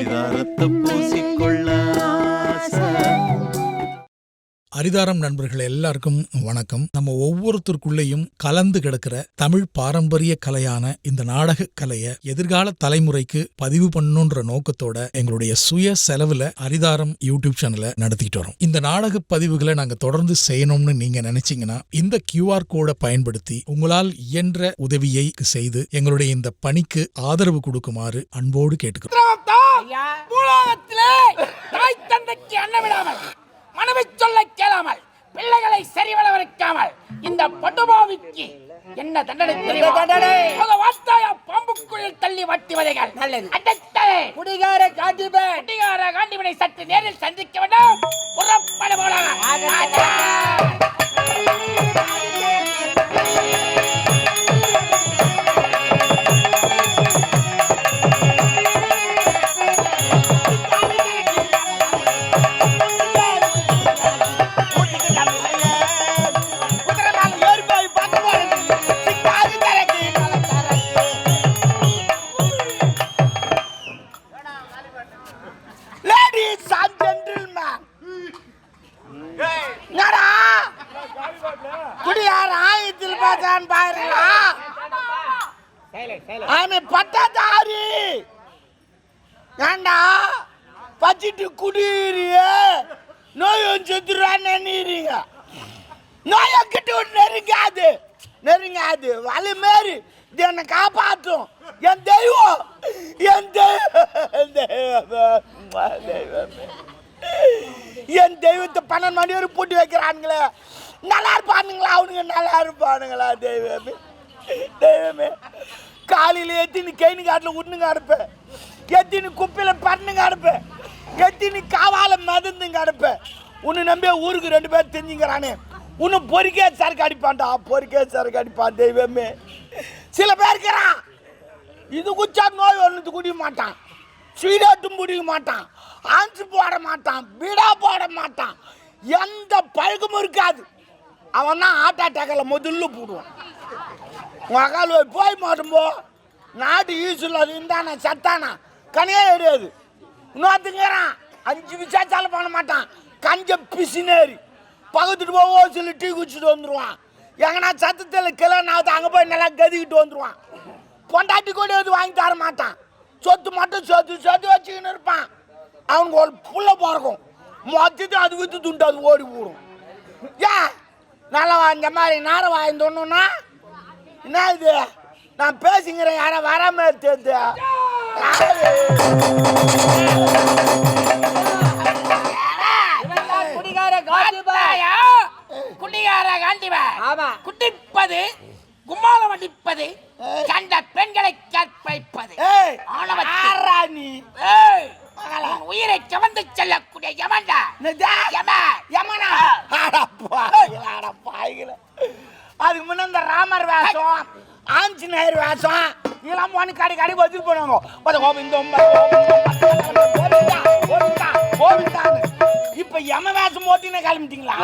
பரிதாரத்தை பூசிக்கொள்ள அரிதாரம் நண்பர்கள் எல்லாருக்கும் வணக்கம். நம்ம ஒவ்வொருத்தருக்குள்ளேயும் கலந்து கிடக்கிற தமிழ் பாரம்பரிய கலையான இந்த நாடக கலையை எதிர்கால தலைமுறைக்கு பதிவு பண்ணணுன்ற நோக்கத்தோட எங்களுடைய சுய செலவுல அரிதாரம் யூடியூப் சேனலை நடத்திட்டு வரோம். இந்த நாடக பதிவுகளை நாங்க தொடர்ந்து செய்யணும்னு நீங்க நினைச்சீங்கன்னா இந்த QR கோடை பயன்படுத்தி உங்களால் இயன்ற உதவியை செய்து எங்களுடைய இந்த பணிக்கு ஆதரவு கொடுக்குமாறு அன்போடு கேட்டுக்கிறோம். மனைவி சொல்ல கேளாமல் பிள்ளைகளை சரி வளர்க்காமல் இந்த படுபாவிக்கு என்ன தண்டனை தெரியுமா? பாம்புக்குழில் தள்ளி வட்டி வதைகள் குடிகார காண்டிபனை சற்று நேரில் சந்திக்க வேண்டும். புறப்பட போலாம். பட்டதாரி ஏண்டா பச்சிட்டு குடியிறிய நோய் செத்துறான்னு நினைக்கிறீங்க. நோயை கிட்ட நெருங்காது வலி மாரி என்னை காப்பாற்றும். என் தெய்வம் என் தெய்வத்தை 12 மணி வரை பூட்டி வைக்கிறானுங்களே. நல்லா இருப்பானுங்களா அவனுங்க? நல்லா இருப்பானுங்களா? தெய்வமே காலையில் எத்தினி கைனு காட்டில் உண்ணுங்க அனுப்பேன், எத்தினி குப்பையில் பண்ணுங்க அனுப்பேன், எத்தினி காவால மதந்துங்க அனுப்பேன். உன்னை நம்பிய ஊருக்கு 2 பேர் தெரிஞ்சுங்கிறானே. உன்னை பொறிக்கே சரக்கு அடிப்பான் தெய்வமே. சில பேர் இருக்கிறான் இது குச்சா நோய் ஒன்று குடிக்க மாட்டான், சீடாட்டும் குடிக்க மாட்டான், ஆன்சு போட மாட்டான், பீடா போட மாட்டான், எந்த பழக்கமும் இருக்காது. அவன் தான் ஹார்ட் அட்டாக்கில் முதல்ல போடுவான். மகால் போய் மாட்டும்போ நாட்டு ஈசுல இருந்தானா சத்தானா கனியே கிடையாது. இன்னொருத்துங்கிறான் 5 விசாச்சாலும் பண்ண மாட்டான், கஞ்ச பிசினேரி பக்கத்துட்டு போவோ சொல்லி டீ குடிச்சிட்டு வந்துடுவான். எங்கன்னா சத்தத்தில் கிளனாவது அங்கே போய் நல்லா கதிக்கிட்டு வந்துடுவான். பொண்டாட்டி கூட எது வாங்கி தர மாட்டான், சொத்து மட்டும் சொத்து வச்சுக்கின்னு இருப்பான். அவனுக்கு ஒரு புள்ள பிறக்கும், மொத்தத்து அது வித்து துண்டு அது ஓடி போடும். ஏன் நல்லா இந்த மாதிரி நேரம் வாய்ந்தோன்னா என்ன இது? நான் பேசிக்கிறேன், யாரும் வராம தெரிஞ்சு குடிகார காண்டிபன் குடிப்பது, கும்மாளம் அடிப்பது, கண்ட பெண்களை கற்பழிப்பது, உயிரை கவர்ந்து செல்லக்கூடிய யமன்டா. அதுக்கு முன்ன இந்த ராமர் வேஷம், ஆஞ்சநேயர் வேஷம் இதெல்லாம் போன கடி வச்சுட்டு போனாங்க. இப்ப யம வேஷம் போட்டின கிளம்பிட்டீங்களா?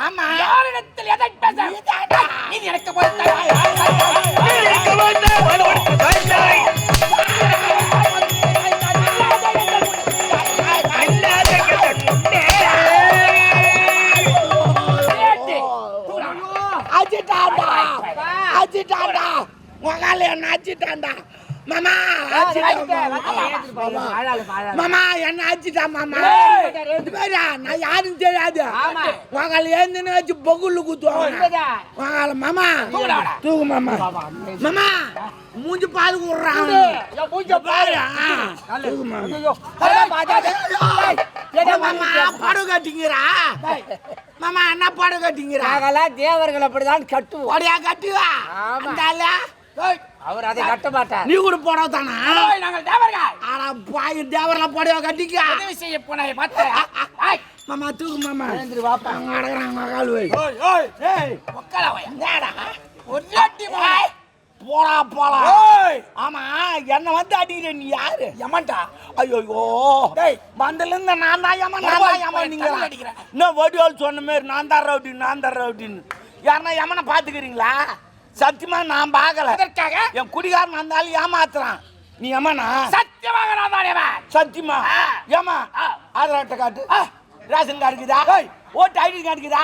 ஆமா, யாரிடத்தில் எதை பேச நீ எனக்கு அச்சிட்டாண்டா மகால என்ன அச்சிட்டாண்டா மாமா, மாமா என்ன அச்சிட்டா மாமா. நான் யாரும் தெரியாது. மகால ஏந்துன்னு வச்சு பொகுள்ள குத்துவாங்க. மகால மாமா தூக்கு மாமா. மாமா மூஞ்சி பாது விடுறான், படம் கட்டிங்கிறா மாமா. என்ன படம் கட்டிங்கிறா? தேவர்கள் அப்படிதான் கட்டுவோம். கட்டுவா அவர் அதை கட்ட மாட்டார். நீ கூட போட தானா? நாங்கள் தேவர்கள். ஆனா பாய் தேவர்ல போடவா கட்டிக்க உதவி செய்ய போனாய் பார்த்தா. மாமா தூக்கு மாமா. எழுந்திரு வாப்பா. அங்க அடக்குறாங்க மகால் வை. ஓய் ஓய் ஏய் மக்கள வை. என்னடா ஒண்ணாட்டி போய் போடா. ஓய் ஆமா என்ன வந்து அடிக்கிற நீ யாரு? யமன்டா. ஐயோ டேய் மந்தல இருந்து நான் தான் யமன் நீங்க அடிக்கிற. இன்னும் வடிவால் சொன்ன மாதிரி நான் தான் ரவுடின்னு யாரனா யமனை பாத்துக்கிறீங்களா? சத்தியமா நான் பார்க்கல. என் குடிகாரன் வந்தாலும் ஏமாத்துறான். நீ யமனா? சத்தியமாக சத்தியமா ஏமா ஆதார் அட்டை காட்டு ரேஷன் கார்டு இருக்குதா ஓட்டு ஐடி கார்டு இருக்குதா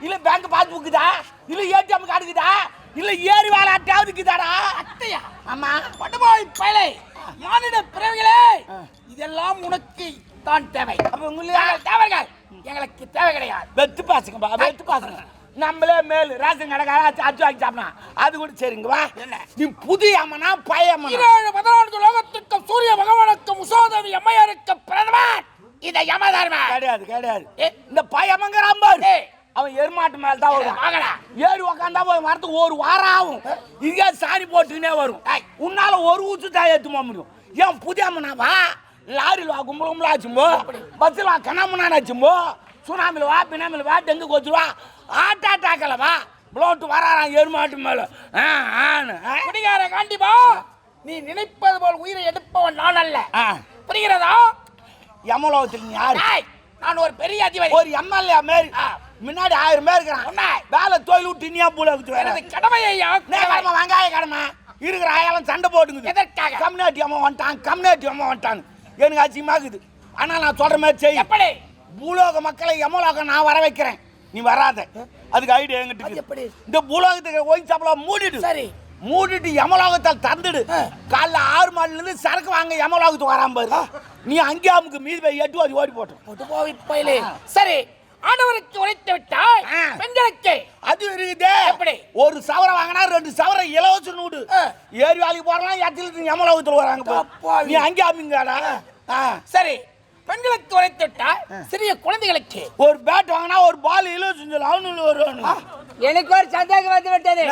இல்ல பேங்க் பாஸ்புக் இருக்குதா இல்ல ஏடிஎம் கார்டு இருக்குதா இல்ல ஏரி வேலை அட்டையாவது இருக்குதாடா அத்தையா ஆமா படுபாய் பயலே மானிட பிறவிகளே இதெல்லாம் உனக்கு தான் தேவை. அப்ப உங்களுக்கு தேவைகள் எங்களுக்கு தேவை கிடையாது. வெத்து பாசுங்கப்பா வெத்து பாசுங்க நம்மளே மேல் ரேஷன் கடைக்கார அச்சு வாங்கி சாப்பிடலாம் அது கூட சரிங்க வா நீ புதிய அம்மனா பழைய 14 லோகத்துக்கும் சூரிய பகவானுக்கும் உஷாதேவி அம்மையாருக்கு பிரதமர் இத யமதர்மன் கிடையாது கிடையாது இந்த பையமங்கறான் பாரு அவன் எருமாட்டு மேல தான் வரும் ஏறி உக்காந்தா போய் வரதுக்கு ஒரு வாரம் ஆகும் இதே சாணி போட்டுக்கினே வரும் உன்னால ஒரு ஊச்சு தான் ஏற்றுமா முடியும் ஏன் புதிய அம்மனாவா லாரியில் வா கும்பல ஆச்சும்போ பஸ்ஸில் வா கண்ணாமண்ணான் ஆச்சும்போ சுனாமில் வா பினாமில் வா டெங்கு கோச்சு வா ஆட்டா டாக்கல வா புளோட்டு வரான் எருமாட்டு மேல குடிகார காண்டிபா நீ நினைப்பது போல் உயிரை எடுப்பவன் நான் அல்ல புரிகிறதா? யமலோகத்துக்கு நீ யாரு நான் ஒரு பெரிய அதிபதி ஒரு எம்எல்ஏ மாரி முன்னாடி 1000 பேர் இருக்கிறான் வேலை தொழில் விட்டு நீயா பூலோகத்து வேற கடமையா கடமை வெங்காய கடமை இருக்கிற ஆயாலும் சண்டை போட்டுங்குது எதற்காக? கம்யூனிட்டி அம்மா வந்துட்டான் கம்யூனிட்டி அம்மா வந்துட்டான் எனக்கு அச்சியமாக்குது ஆனால் நான் சொல்ற மாதிரி செய் எப்படி பூலோக மக்களை யமலோகம் நான் வர வைக்கிறேன் நீ வராத அதுக்கு ஐடியா எங்கிட்ட எப்படி இந்த பூலோகத்துக்கு ஒயின் சாப்பிடலாம் மூடிடு சரி மூடிட்டு யமலோகத்தால் தந்துடு காலைல 6 மணிலேருந்து சரக்கு வாங்க யமலோகத்துக்கு வராம பாரு நீ அங்கே அமுக்கு மீது போய் 8 வாதி ஓடி போட்டோம் சரி ஆடவருக்கு உரைத்து விட்டாய் பெண்களுக்கு அது இருக்குது எப்படி ஒரு சவரம் வாங்கினா 2 சவரம் இலவச நூடு ஏரி வேலைக்கு போறலாம் இடத்துல யமலோகத்துல வராங்க நீ அங்கே அமிங்காடா சரி பெண்களுக்கு உரைத்து விட்டாய் சிறிய குழந்தைகளுக்கு ஒரு பேட் வாங்கினா ஒரு பால் இலவசம் அவனு வருவானு எனக்கு ஒரு சந்தேகம் வந்து விட்டது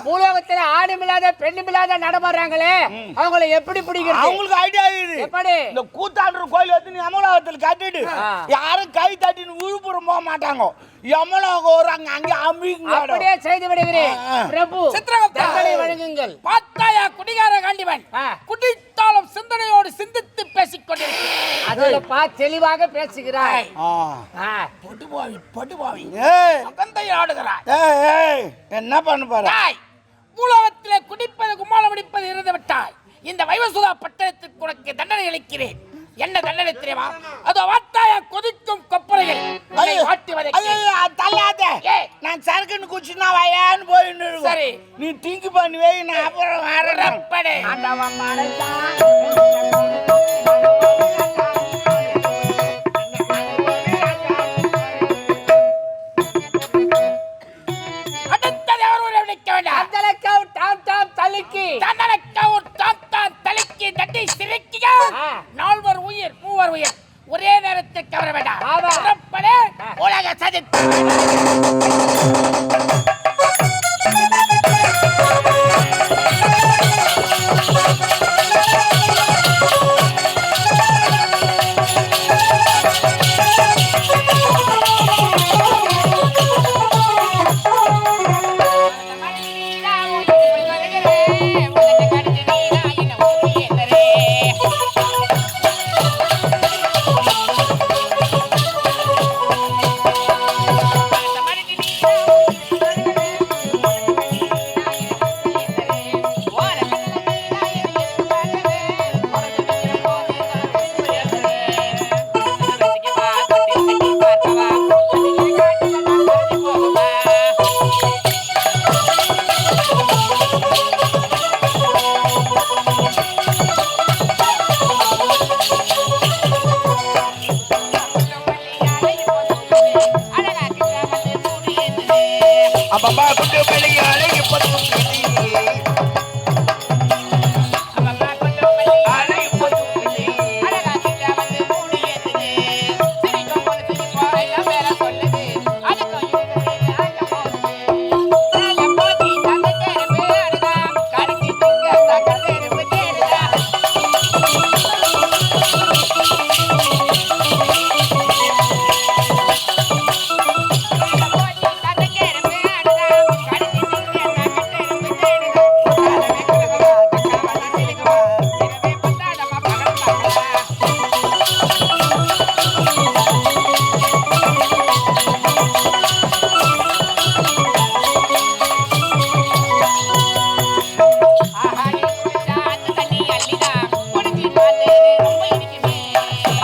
பூலோகத்துல ஆணும் இல்லாத பெண்ணும் இல்லாத நடமாடுறாங்களே அவங்களை எப்படி பிடிக்கிறது அவங்களுக்கு ஐடியா இருக்குது எப்படி இந்த கூத்தாண்டர் கோயில் வந்து யமலோகத்தில் கட்டிட்டு யாரும் கை தட்டின்னு விழுப்புரம் போக மாட்டாங்க யமலோகம் வராங்க அங்க அம்பிங்க அப்படியே செய்து விடுகிறேன் பிரபு தங்களை வழங்குங்கள் பாத்தாயா குடிகார காண்டிவன் குடித்தாலும் சிந்தனையோடு சிந்தித்து பேசிக் கொண்டிருக்கிறேன் அதோட பா தெளிவாக பேசுகிறாய் பட்டுபாவி கந்தை ஆடுகிறாய் என்ன பண்ண பாரு பூலோகத்திலே குடிப்பது கும்மாளம் அடிப்பது இருந்து விட்டாய் இந்த வைவசுதா பட்டணத்திற்கு உனக்கு தண்டனை அளிக்கிறேன் என்ன தண்டனை தெரியுமா அதோ வாத்தாயா கொதிக்கும் கொப்பரையில் நான் சரக்குன்னு குச்சினா வயான்னு போயின்னு சரி நீ திங்கு பண்ணுவே நான் அப்புறம் வரேன் நால்வர் உயிர் மூவர் உயிர் ஒரே நேரத்தில் கவர வேண்டாம் உலக சதித்து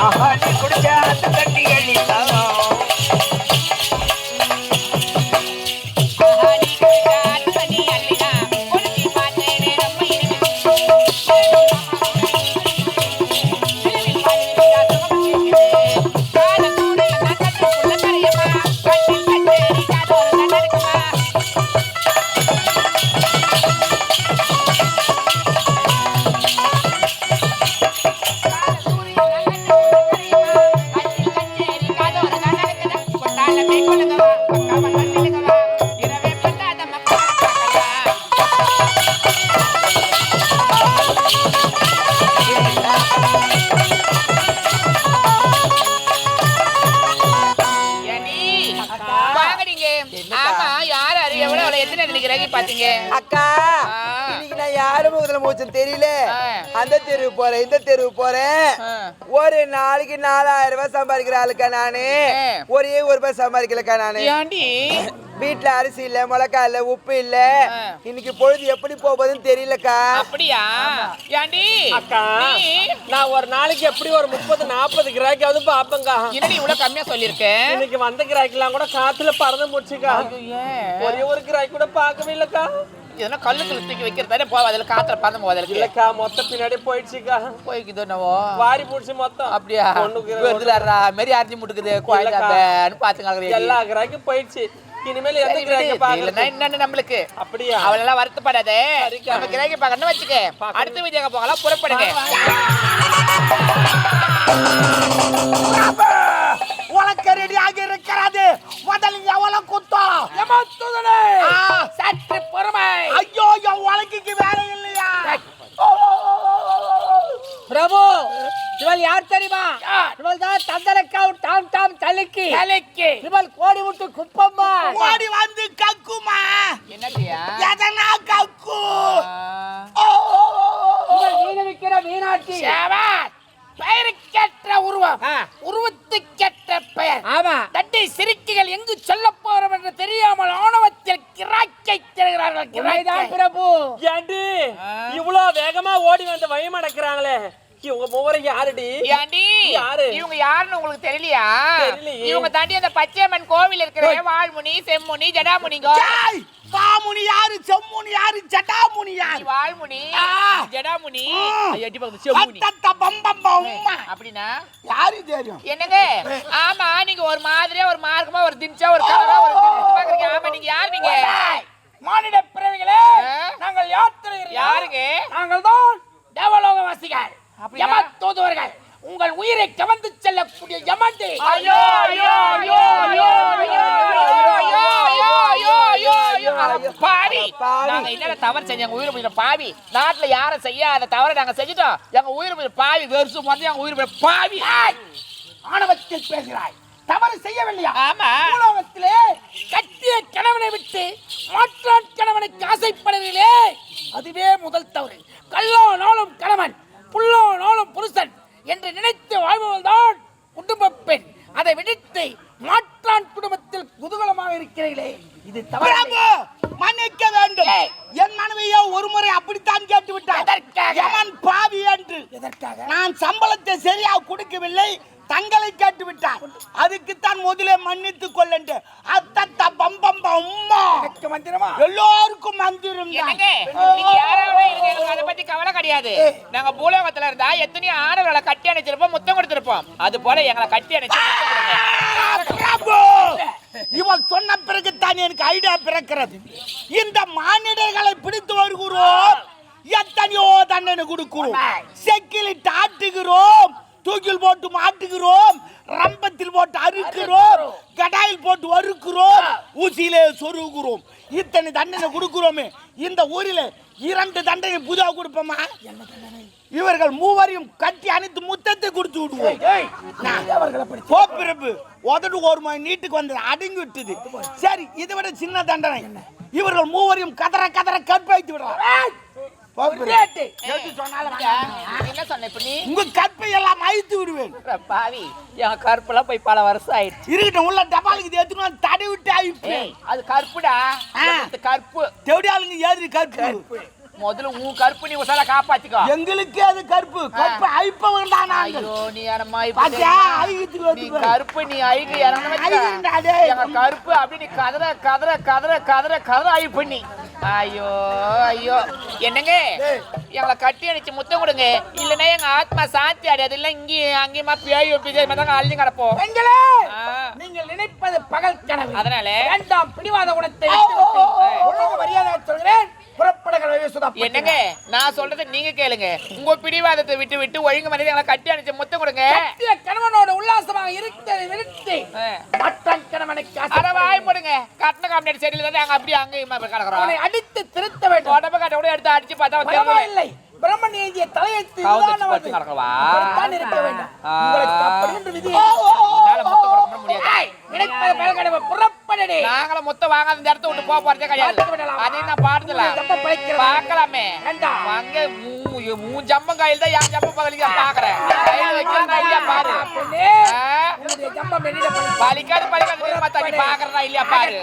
நீ குடிச்ச அந்த தண்ணி அழித்தான் அக்கா இன்னைக்கு நான் யாரு முகத்துல மூச்சுன்னு தெரியல அந்த தெருவு போறேன் இந்த தெருவு போறேன் ஒரு நாளைக்கு 4000 ரூபாய் சம்பாதிக்கிற ஆளுக்கா நானு ஒரே ரூபாய் சம்பாதிக்கலக்கா நானு வீட்டுல அரிசி இல்ல மிளகாய் இல்ல உப்பு இல்ல இன்னைக்கு பொழுது எப்படி போகுதுன்னு தெரியலக்கா அப்படியா ஏண்டி அக்கா நான் ஒரு நாளைக்கு எப்படி ஒரு 30-40 கிராய்க்காவது பாப்பேங்க. என்னடி இவ்வளவு கம்மியா சொல்லிருக்கேன்? இன்னைக்கு வந்த கிராய்க்கெல்லாம் கூட காத்துல பறந்து முடிச்சுக்கா. ஒரே ஒரு கிராய் கூட பார்க்கவே இல்லக்கா. இதெல்லாம் கல்லுக்குள்ள தூக்கி வைக்கிறதானே போவா, அதுல காத்துல பறந்து போவதற்கு இல்லக்கா மொத்த பின்னாடி போயிடுச்சுக்கா. போய்க்குதோ என்னவோ வாரி புடிச்சு மொத்தம் அப்படியா மாரி அரிஞ்சு முட்டுக்குது பாத்துங்க எல்லா கிராய்க்கும் போயிடுச்சு. இனிமேல் எந்த கிராய்க்க பாக்கல என்னன்னு நம்மளுக்கு அப்படியா அவளெல்லாம் வருத்தப்படாதே. நம்ம கிராய்க்க பாக்கணும் வச்சுக்க. அடுத்த வீடியோக்கு போகலாம், புறப்படுங்க. உனக்கு ரெடி ஆகி இருக்கிறது. முதல்ல எவ்வளவு குத்தம் சற்று பொறுமை. ஐயோ என் உலகிக்கு வேலை இல்லையா? பிரபு இவள் யார் தெரியுமா? இவள் தான் தந்தரக்காவும் டாம் டாம் தலிக்கு இவள் கோடி விட்டு குப்பம்மா. ஓடி வந்து கக்குமா? என்னடியா எதனா கக்கு. இவள் மீன் விக்கிற மீனாட்சி. பெயருக்கேற்ற உருவம், உருவத்துக்கேற்ற பெயர். ஆமா தட்டை சிரிக்கைகள் எங்கு சொல்ல போறோம் என்று தெரியாமல் ஆணவத்தில் கிராக்கை தருகிறார்கள். இவள்தான் பிரபு. ஏண்டி இவ்வளவு வேகமா ஓடி வந்து வழி மடக்குறாங்களே, இவங்க மூவரை யாருடி? ஏண்டி யாரு இவங்க யாருன்னு உங்களுக்கு தெரியலையா? தெரியலையே. இவங்க தாண்டி அந்த பச்சையம்மன் கோவில் இருக்கிற வாழ்முனி, செம்முனி, ஜடாமுனிங்க. பாமுனி யாரு, செம்முனி யாரு, ஜடாமுனி யாரு? வாழ்முனி, ஜடாமுனி, அப்படின்னா யாரு தெரியும்? என்னங்க? ஆமா நீங்க ஒரு மாதிரியா ஒரு மார்க்கமா ஒரு திம்சா ஒரு கலரா ஒரு திம்சா. ஆமா நீங்க யாரு? நீங்க மானிட பிறவிகளே, நாங்கள் யாருங்க? நாங்கள் தான் தேவலோகவாசிகள், யமதூதர்கள், உங்கள் உயிரை கவர்ந்து செல்லக்கூடிய யமன்டி. ஐயோ ஐயோ ஐயோ ஐயோ ஐயோ ஐயோ ஐயோ ஐயோ பாவி. நாங்க என்ன தவறு செஞ்சோம்? எங்க உயிர் போயிடும் பாவி. நாட்டுல யாரும் செய்யாத தவறை நாங்க செஞ்சுட்டோம். எங்க உயிர் போயிடும் பாவி. வெறுசு வந்து எங்க உயிர் போயிடும் பாவி. ஆணவத்தில் பேசுகிறாய், தவறு செய்யவில்லையா? ஆமா. உலகத்திலே கட்டிய கணவனை விட்டு மாற்றான் கணவனுக்கு ஆசைப்படுவதிலே அதுவே முதல் தவறு. கல்லானாலும் கணவன், புல்லானாலும் புருஷன் என்று நினைத்து வாழ்பவள் தான் குடும்ப பெண். அதை விடுத்து மாற்றான் குடும்பத்தில் குதூகலமாக இருக்கிறீர்களே, இது தவறு. மன்னிக்க வேண்டும். என் மனைவியோ ஒரு முறை அப்படித்தான் கேட்டு விட்டார். யமன் பாவி என்று. எதற்காக? நான் சம்பளத்தை சரியா கொடுக்கவில்லை, தங்களை கேட்டு விட்டார். அதுக்குத்தான் முதலே மன்னித்துக் கொள்ளண்டு. அத்தத்த பம்பம் அம்மா மந்திரமா? எல்லோருக்கும் மந்திரம் தான். நீங்க யாராவது இருங்க, அதை பத்தி கவலை கிடையாது. நாங்க பூலோகத்துல இருந்தா எத்தனையோ ஆடவர்களை கட்டி அணைச்சிருப்போம், முத்தம் கொடுத்திருப்போம். அது போல எங்களை கட்டி அணைச்சு இவள் சொன்ன பிறகுதான் எனக்கு ஐடியா பிறக்கிறது. இந்த மானிடர்களை பிடித்து வருகிறோம், எத்தனையோ தண்டனை கொடுக்கிறோம். செக்கிலிட்டு ஆட்டுகிறோம், தூக்கில் போட்டு மாட்டுகிறோம், ரம்பத்தில் போட்டு அறுக்கிறோம், கடாயில் போட்டு வறுக்கிறோம், ஊசியிலே சொருகிறோம். இத்தனை தண்டனை கொடுக்கிறோமே, இந்த ஊரில் 2 தண்டனை புதா கொடுப்போமா? இவர்கள் மூவரையும் கட்டி அணைத்து முத்தத்தை கொடுத்து விடுவோம். கோப்பிரப்பு உதடு ஒரு மணி நீட்டுக்கு வந்து அடங்கி விட்டது. சரி, இதை விட சின்ன தண்டனை, இவர்கள் மூவரையும் கதற கதற கற்பழித்து விடுறாங்க. என்ன சொன்ன இப்ப நீ? உங்க கற்பை எல்லாம் அழித்து விடுவேன். பாவி, என் கற்பெல்லாம் போய் பல வருஷம் ஆயிடுச்சு. இருக்கட்டும், உள்ள டபாலுக்கு ஏத்துன்னு தடை விட்டு ஆயிடுச்சு. அது கற்புடா, கற்பு. தேவடியாளுங்க ஏறி கற்பு. முதல்ல உன் கருப்பு நீ உசார காப்பாத்திக்கோ. எங்களுக்கே அது கருப்பு கருப்பு ஐப்பவன் தான் நாங்கள். ஐயோ நீ அனமா பாத்தியா ஐகிட்டு நீ கருப்பு நீ ஐக்கு இறங்க எங்க கருப்பு அப்படி நீ கதற கதற கதற கதற கதற ஐ பண்ணி. ஐயோ ஐயோ என்னங்க எங்களை கட்டி அடிச்சு முத்தம் கொடுங்க, இல்லைன்னா எங்க ஆத்மா சாந்தி அடையாது. இல்லை இங்கேயும் அங்கேயுமா பேய் ஒப்பிதான் அழிஞ்சு கிடப்போம். நீங்கள் நினைப்பது பகல் கனவு. அதனால வேண்டாம் பிடிவாத குணத்தை மரியாதை சொல்கிறேன். என்னங்க நான் சொல்றது நீங்க கேளுங்க. உங்க பிடிவாதத்தை விட்டு விட்டு ஒழுங்கு மனித எங்களை கட்டி அடிச்சு முத்தம் கொடுங்க. கணவனோட உல்லாசமாக இருக்கிறதை நிறுத்தி மட்டன் கணவனுக்கு வாய் போடுங்க. கட்டண காமினேட் சரியில்லை தான் நாங்க அப்படியே அங்கேயுமா கிடக்குறோம். அடித்து திருத்த வேண்டும். உடம்பு கட்ட கூட எடுத்து அடிச்சு பார்த்தா இல்லை பிரம்மன் எழுதிய தலையெழுத்து கிடக்கவா இருக்க வேண்டும். உங்களுக்கு அப்படி என்று விதி நாங்களும் மொத்தம் வாங்காத இந்த இடத்த விட்டு போக போறதே கிடையாது. அதே நான் பாடுதல பாக்கலாமே. அங்க மூணு ஜம்பம் கையில் தான் என் ஜம்பம் பகலிக்கு பாக்குறேன். பாரு பலிக்காது பலிக்காது பாக்குறதா இல்லையா பாரு.